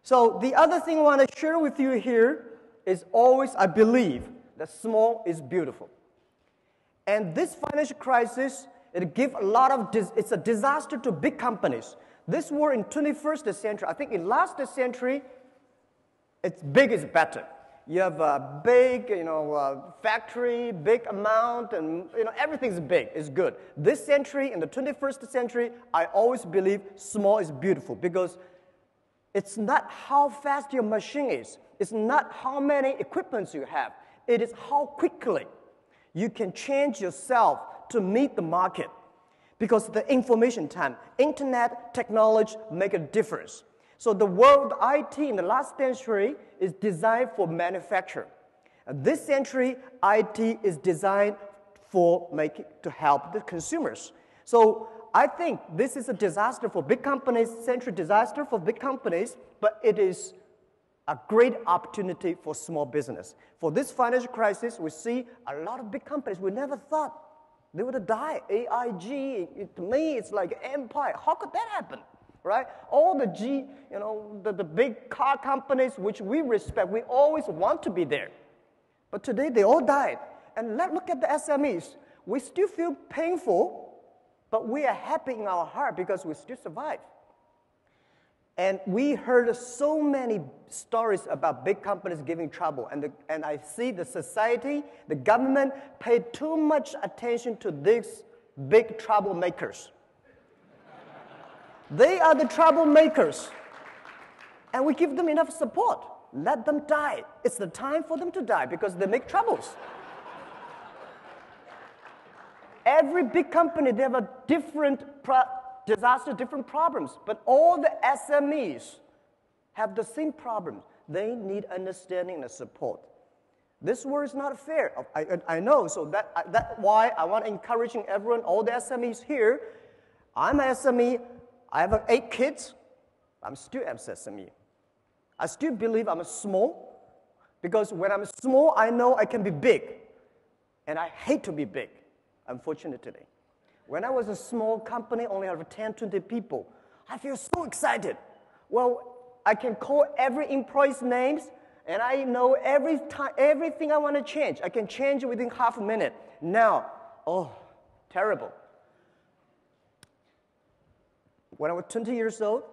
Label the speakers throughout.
Speaker 1: So the other thing I want to share with you here is always, I believe, that small is beautiful. And this financial crisis, it gives a lot of, it's a disaster to big companies. This war in 21st century, I think in last century, it's big is better. You have a big, factory, big amount, and everything's big, is good. This century, in the 21st century, I always believe small is beautiful because it's not how fast your machine is. It's not how many equipments you have. It is how quickly you can change yourself to meet the market. Because the information time, internet, technology make a difference. So the world IT in the last century is designed for manufacture. And this century, IT is designed to help the consumers. So I think this is a disaster for big companies, century disaster for big companies, but it is a great opportunity for small business. For this financial crisis, we see a lot of big companies we never thought they would die. AIG, to me, it's like an empire. How could that happen, right? All the big car companies which we respect, we always want to be there. But today, they all died. And let's look at the SMEs. We still feel painful, but we are happy in our heart because we still survive. And we heard so many stories about big companies giving trouble. And I see the society, the government paid too much attention to these big troublemakers. They are the troublemakers. And we give them enough support. Let them die. It's the time for them to die because they make troubles. Every big company, they have a different disaster, different problems. But all the SMEs have the same problems. They need understanding and support. This world is not fair. I know, so that's why I want to encouraging everyone, all the SMEs here. I'm an SME. I have 8 kids. I'm still an SME. I still believe I'm small because when I'm small, I know I can be big. And I hate to be big, unfortunately. When I was a small company, only have 10, 20 people, I feel so excited. Well, I can call every employee's names, and I know everything I want to change. I can change it within half a minute. Now, oh, terrible. When I was 20 years old,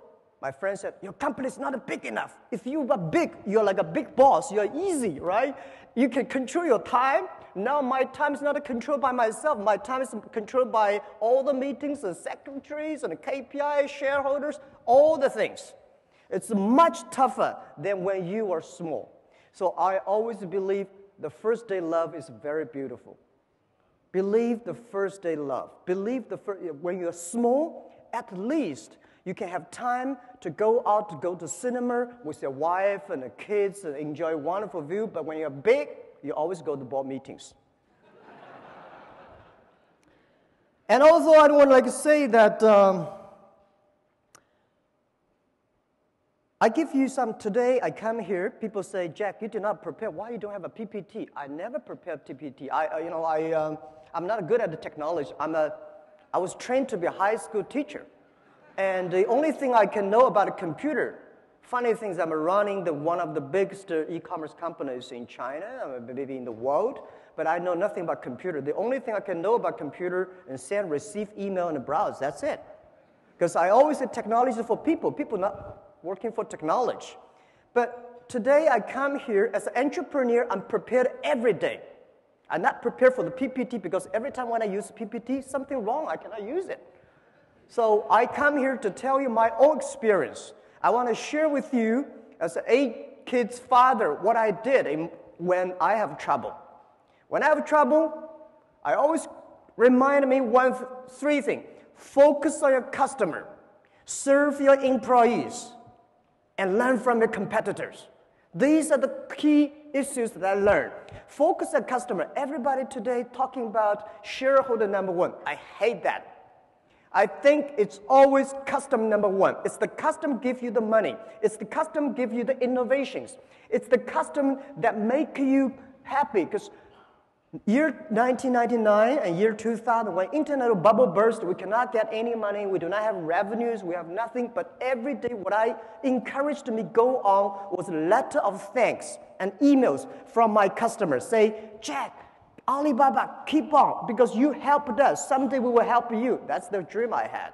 Speaker 1: my friend said, your company is not big enough. If you are big, you're like a big boss. You're easy, right? You can control your time. Now my time is not controlled by myself. My time is controlled by all the meetings, the secretaries, and the KPI, shareholders, all the things. It's much tougher than when you are small. So I always believe the first day love is very beautiful. Believe the first day love. Believe when you're small, at least you can have time to go out, to go to cinema with your wife and the kids and enjoy a wonderful view. But when you're big, you always go to board meetings. And also, I want to say that I give you some today. I come here. People say, Jack, you did not prepare. Why you don't have a PPT? I never prepared PPT. I'm not good at the technology. I was trained to be a high school teacher. And the only thing I can know about a computer, funny things, I'm running one of the biggest e-commerce companies in China, maybe in the world, but I know nothing about computer. The only thing I can know about computer is send, receive email, and browse. That's it. Because I always say technology is for people not working for technology. But today I come here as an entrepreneur, I'm prepared every day. I'm not prepared for the PPT because every time when I use PPT, something wrong, I cannot use it. So I come here to tell you my own experience. I want to share with you, as an 8 kids father, what I did when I have trouble. When I have trouble, I always remind me 3 things. Focus on your customer, serve your employees, and learn from your competitors. These are the key issues that I learned. Focus on customer. Everybody today talking about shareholder number 1. I hate that. I think it's always customer number 1. It's the customer give you the money. It's the customer give you the innovations. It's the customer that make you happy because Year 1999 and year 2000, when internet bubble burst, we cannot get any money, we do not have revenues, we have nothing, but every day what I encouraged me go on was a letter of thanks and emails from my customers. Say, Jack, Alibaba, keep on, because you helped us. Someday we will help you. That's the dream I had.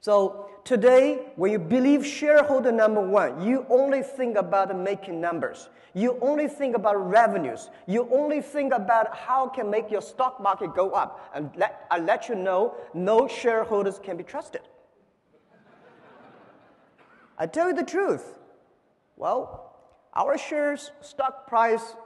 Speaker 1: So today, when you believe shareholder number one, you only think about making numbers. You only think about revenues. You only think about how can make your stock market go up. And I let you know, no shareholders can be trusted. I tell you the truth. Well, our shares stock price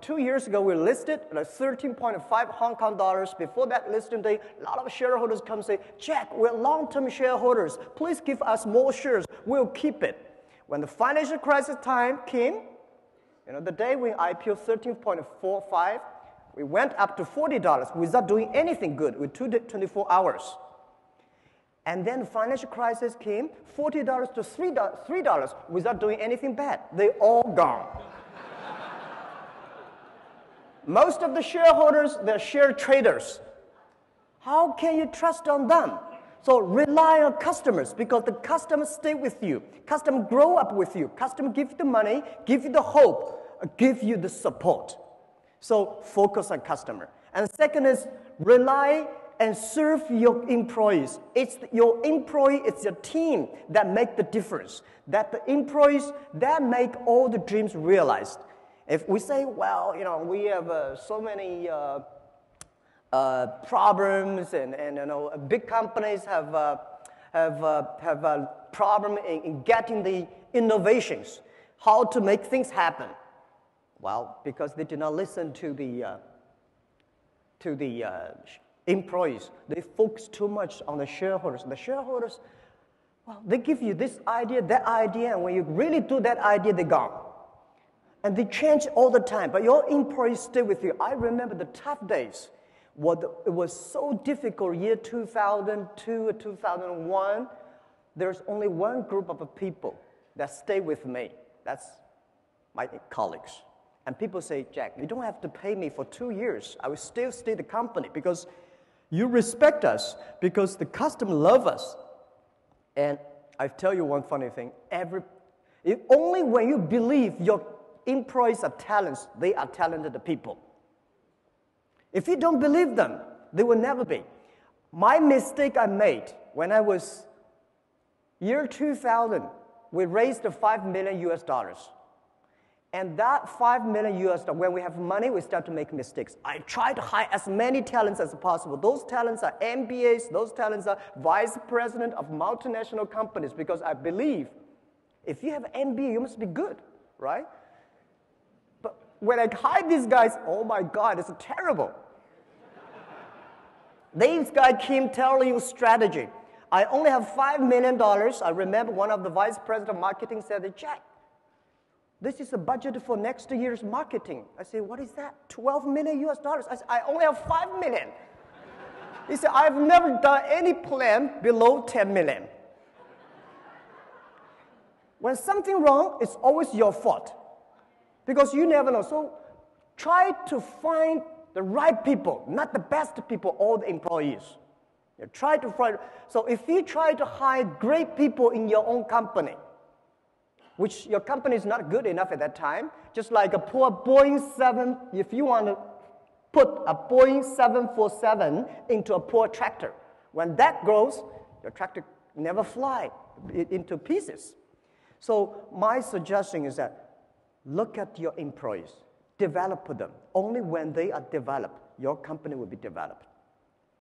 Speaker 1: 2 years ago, we listed at 13.5 Hong Kong dollars. Before that listing day, a lot of shareholders come say, Jack, we're long-term shareholders. Please give us more shares. We'll keep it. When the financial crisis time came, the day we IPO 13.45, we went up to $40 without doing anything good with 24 hours. And then the financial crisis came, $40 to $3 without doing anything bad. They all gone. Most of the shareholders, they're share traders. How can you trust on them? So rely on customers, because the customers stay with you. Customers grow up with you. Customers give you the money, give you the hope, give you the support. So focus on customer. And second is rely and serve your employees. It's your employee, it's your team that make the difference. That the employees, that make all the dreams realized. If we say, well, we have so many problems, and big companies have a problem in getting the innovations, how to make things happen. Well, because they did not listen to the employees. They focus too much on the shareholders. The shareholders, well, they give you this idea, that idea, and when you really do that idea, they're gone. And they change all the time, but your employees stay with you. I remember the tough days. It was so difficult, year 2002, 2001. There's only one group of people that stay with me. That's my colleagues. And people say, Jack, you don't have to pay me for 2 years. I will still stay the company because you respect us, because the customer love us. And I tell you one funny thing. Only when you believe your employees are talents, they are talented people. If you don't believe them, they will never be. My mistake I made when I was year 2000, we raised $5 million US. And that $5 million US, when we have money, we start to make mistakes. I try to hire as many talents as possible. Those talents are MBAs, those talents are vice president of multinational companies, because I believe if you have an MBA, you must be good, right? When I hire these guys, oh my God, it's terrible. These guys came telling you strategy. I only have $5 million. I remember one of the vice president of marketing said, Jack, this is the budget for next year's marketing. I said, what is that? $12 million US. I said, I only have $5 million. He said, I've never done any plan below 10 million. When something wrong, it's always your fault. Because you never know. So try to find the right people, not the best people, all the employees. You try to find. So if you try to hire great people in your own company, which your company is not good enough at that time, just like a poor Boeing 7, if you want to put a Boeing 747 into a poor tractor, when that grows, your tractor never fly into pieces. So my suggestion is that look at your employees, develop them. Only when they are developed, your company will be developed.